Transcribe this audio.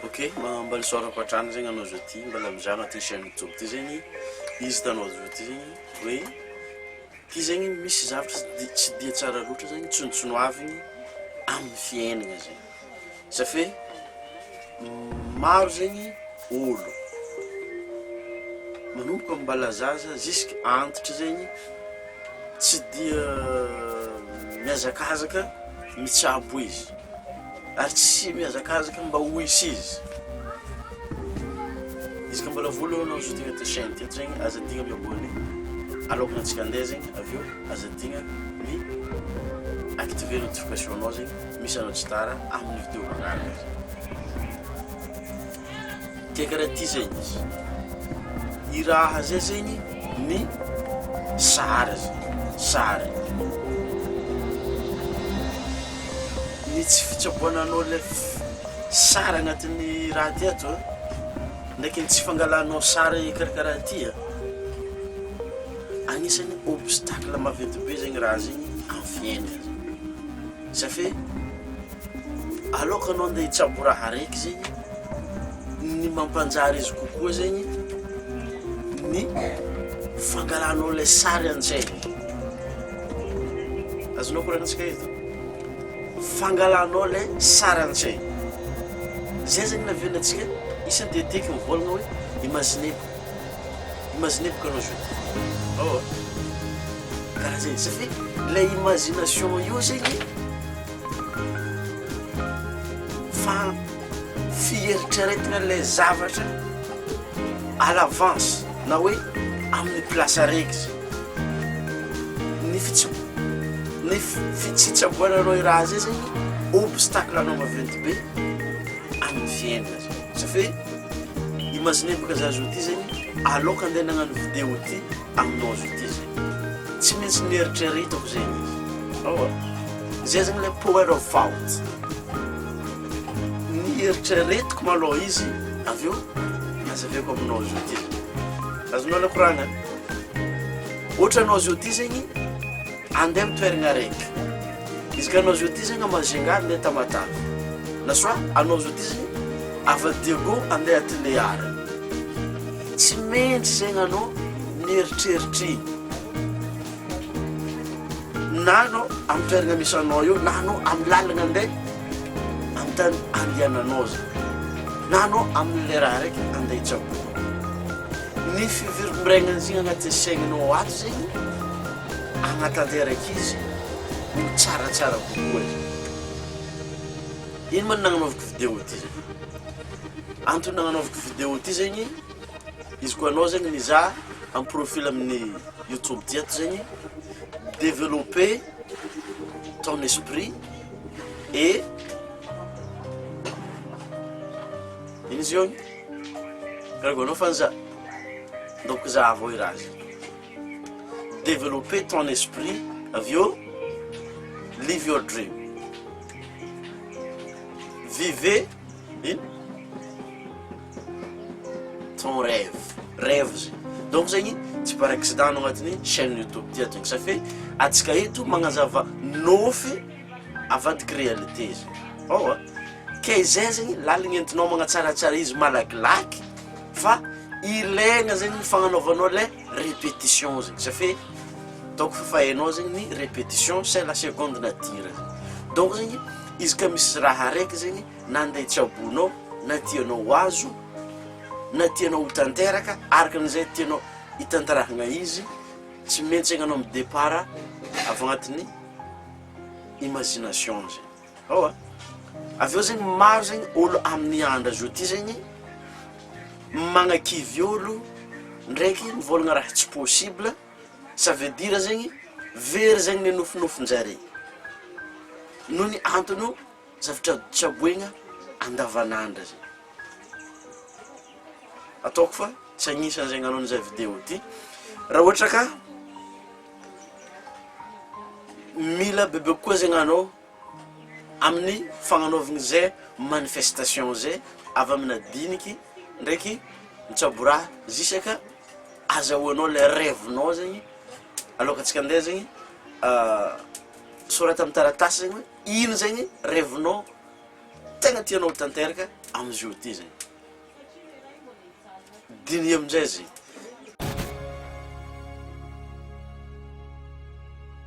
Ok, mbola sorakoatrano zegny anao zao ty mbola mizano aty chaîne YouTube ty zegny izy tanao zao ty zegny hoe ty zegny misy zavatra tsy dia tsara loatra zegny tsonotsonoavigny amin'ny fiainana zegny safe maro zegny olo manomboka mbala zaza jusque antitra zegny tsy dia miazakazaka mitsabo izy ary tsy miazakazaka mba ho isy izy ka mbola voalohany azo tegna ty chaîne teto zegny aza digna miabony alokana antsika andeha zegny aveo aza digna ny activer notification anao zegny misy anao tsy tara amin'ny vidéo magnaraka ke karaha ty zegny izy i raha zay zegny ny sary sary ny tsy fitsaboananao le sary agnatin'ny raha ty ato ndraiky ny tsy fangalanao sary karakaraha ty agnisan'ny obstacle maventy be zegny raha zegny amin'ny fiainana safe aloka anao andeha hitsabo raha raiky zegny ny mampanjary izy kokoa zegny ny fangalanao le sary anjaigny azonao koranantsika eto fangalanao le sary anjaigny zay zegny navianatsika isany dia teky mivolagna hoe imagineboka anao zao karaha zegny safe le imagination io zegny fa fieritreretina le zavatra à l'avance na hoe amin'ny place araiky ny fitsitsaboananao i raha zay zegny obstacle anao maventy be amin'ny fiainana safe imagineboka za zao ty zegny aloka andeha nagnano vidéo ty aminao zao ty zegny tsy maintsy nieritreretako zegny izy zay zegny le power of thought nieritreretiko maloha izy aveo azaveko aminao zao ty azonao le koragna ohatra anao zao ty zegny andeha mitoeragna raiky izy ka anao zao ty zegny amazenga andeha tamatavy na soit anao zao ty zegny avadiago andeha atileara tsy maintsy zegny anao nieritreritry na anao amin'ny toeragna misy anao io na anao amin'ny lalagna andeha amin'ny tany andehananao zegny na anao amin'le raha raiky andeha hitsabo ny fivirimiragnany zegny agnatin'ny saigninao ato zegny agnatanteraka izy ho tsaratsara kokoa izy ino man nagnanaovako vidéo ty zegny antony nagnanaovako vidéo ty zegny izy koa anao zegny nizaha amin'ny profil amin'ny YouTube ty ato zegny développer ton esprit et ino izy io karaha anao fanza donc za avao i raha zegny développer ton esprit aveo live your dream vivez ton rêve zegny donc zegny tsy par accident anao agnatin'ny chaîne YouTube ty ato zegny safe atsika eto magnazava nofy avadiky réalité zegny ke zay zegny laligny entinao magnatsaratsara izy malakilaky fa ilaigna zegny fagnanaovanao le répétition zegny safe donc fahainao zegny ny répétition c'est la seconde nature donc zegny izy ka misy raha raiky zegny na andeha hitsabonao na tianao azo na tianao ho tanteraka araka an'izay tianao hitantarahagna izy tsy maintsy zegny anao amin'ny départ avy agnatin'ny imagination zegny aveo zegny maro zegny olo amin'ny andra zao ty zegny magnakivy olo ndraiky mivolagna raha tsy possible ça veut dire zegny very zegny ny nofinofin-jare noho ny antony zavatra tsaboegna andavanandra zegny ataoko fa tsy agnisan'ny zegny anao n'izay vidéo ty raha ohatra ka mila bebe koa zegny anao amin'ny fagnanaovagna zay manifestation zay avy amina diniky ndraiky mitsabo raha zisaka azahoanao le rêvenao zegny aloka antsika andeha zegny sorata amin'ny taratasy zegny hoe ino zegny rêvenao tegna tianao tanteraka amizio ty zay diny amin'izay zay